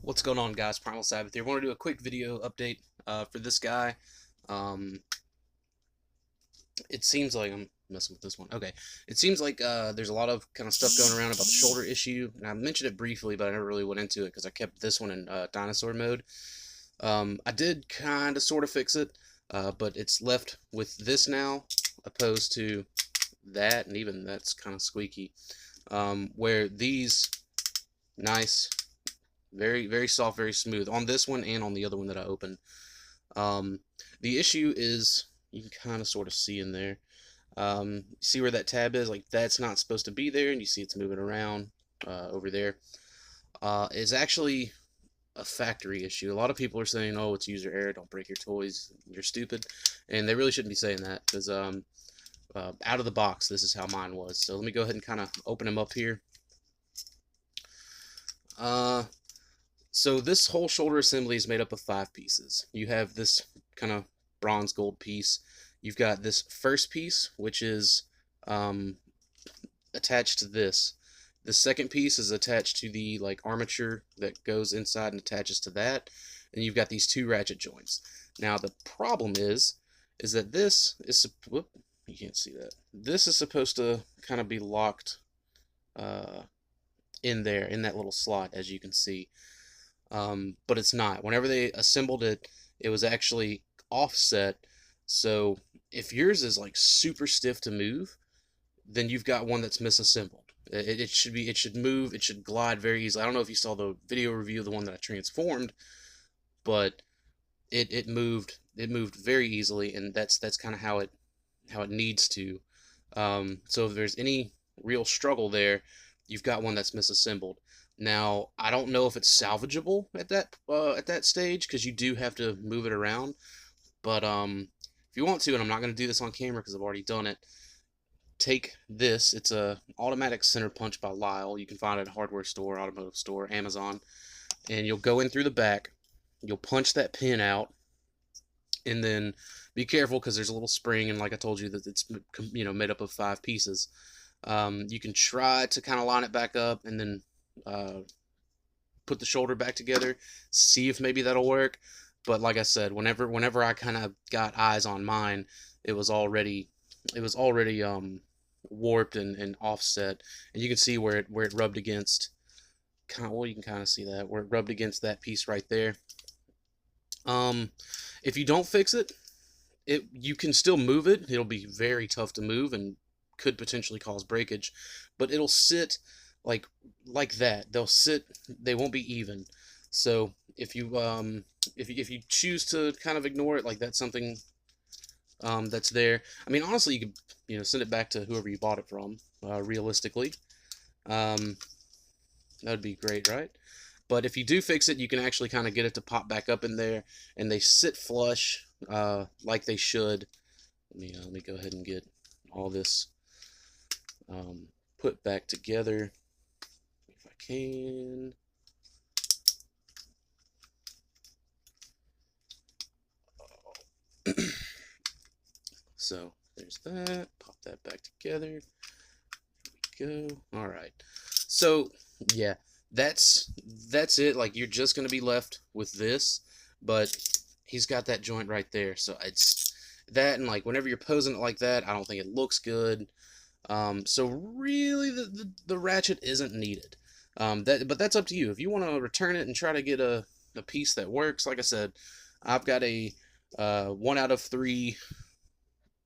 What's going on, guys? Primal Sabbath here. I want to do a quick video update for this guy. Um, it seems like I'm messing with this one. Okay, it seems like there's a lot of kind of stuff going around about the shoulder issue, and I mentioned it briefly, but I never really went into it because I kept this one in dinosaur mode. I did kind of sort of fix it, but it's left with this now, opposed to that, and even that's kind of squeaky. Where these nice, very soft, very smooth on this one and on the other one that I opened. Um, the issue is you can kind of sort of see in there. See where that tab is? Like that's not supposed to be there, and you see it's moving around over there. It's actually a factory issue. A lot of people are saying, "Oh, it's user error. Don't break your toys. You're stupid," and they really shouldn't be saying that because out of the box, this is how mine was. So let me go ahead and kind of open them up here. Uh, So this whole shoulder assembly is made up of 5 pieces. You have this kind of bronze gold piece. You've got this first piece, which is um, attached to this. The second piece is attached to the like armature that goes inside and attaches to that. And you've got these 2 ratchet joints. Now the problem is that this is whoop, you can't see that. This is supposed to kind of be locked uh, in there in that little slot, as you can see. But it's not. Whenever they assembled it, it was actually offset. So if yours is like super stiff to move, then you've got one that's misassembled. It should move, it should glide very easily. I don't know if you saw the video review of the one that I transformed, but it moved very easily, and that's kind of how it needs to. So if there's any real struggle there, you've got one that's misassembled. Now, I don't know if it's salvageable at that stage because you do have to move it around. But if you want to, and I'm not going to do this on camera because I've already done it, take this. It's a automatic center punch by Lyle. You can find it at a hardware store, automotive store, Amazon, and you'll go in through the back. You'll punch that pin out, and then be careful because there's a little spring, and like I told you, that it's made up of 5 pieces. You can try to kind of line it back up, and then uh, put the shoulder back together, see if maybe that'll work. But like I said, whenever I kind of got eyes on mine, it was already warped and offset, and you can see where it rubbed against. Well, you can kind of see that where it rubbed against that piece right there. If you don't fix it, you can still move it. It'll be very tough to move and could potentially cause breakage, but it'll sit like like that. They'll sit. They won't be even. So if you choose to kind of ignore it, like that's something that's there. I mean, honestly, you could send it back to whoever you bought it from. Realistically, um, that'd be great, right? But if you do fix it, you can actually kind of get it to pop back up in there, and they sit flush like they should. Let me go ahead and get all this put back together if I can. So there's that. Pop that back together. There we go. All right. So yeah, that's it. Like you're just gonna be left with this, but he's got that joint right there. So it's that, and like whenever you're posing it like that, I don't think it looks good. So really, the ratchet isn't needed. But that's up to you. If you want to return it and try to get a piece that works, like I said, I've got a 1 out of 3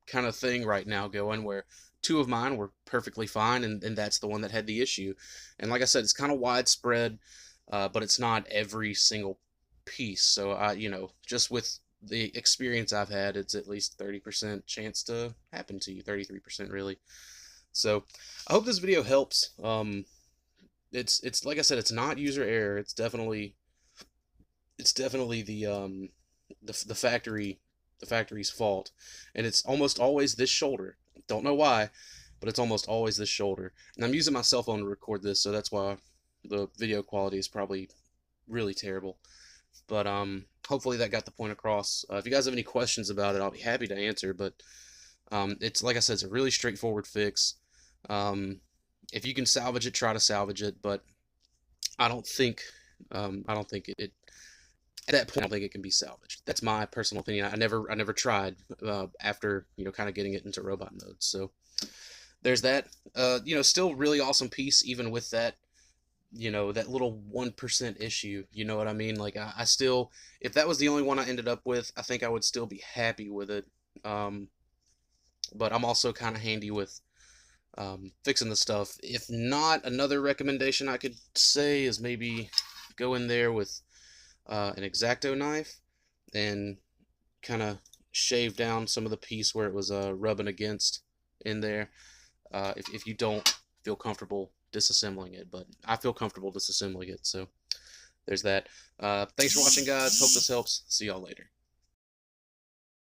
kind of thing right now going where 2 of mine were perfectly fine, and that's the one that had the issue. And like I said, it's kind of widespread, but it's not every single piece. So just with the experience I've had, it's at least 30% chance to happen to you, 33% really. So I hope this video helps. It's like I said, it's not user error. It's definitely the factory's fault, and it's almost always this shoulder. Don't know why, but it's almost always this shoulder. And I'm using my cell phone to record this, so that's why the video quality is probably really terrible. But hopefully that got the point across. If you guys have any questions about it, I'll be happy to answer. But it's like I said, it's a really straightforward fix. If you can salvage it, try to salvage it. But I don't think I don't think it at that point, I don't think it can be salvaged. That's my personal opinion. I never tried after kind of getting it into robot mode. So there's that. Still really awesome piece even with that. That little 1% issue. You know what I mean? Like I still, if that was the only one I ended up with, I think I would still be happy with it. Um, but I'm also kind of handy with fixing the stuff. If not, another recommendation I could say is maybe go in there with an X-Acto knife and kind of shave down some of the piece where it was rubbing against in there. If you don't feel comfortable disassembling it, but I feel comfortable disassembling it, so there's that. Thanks for watching, guys. Hope this helps. See y'all later.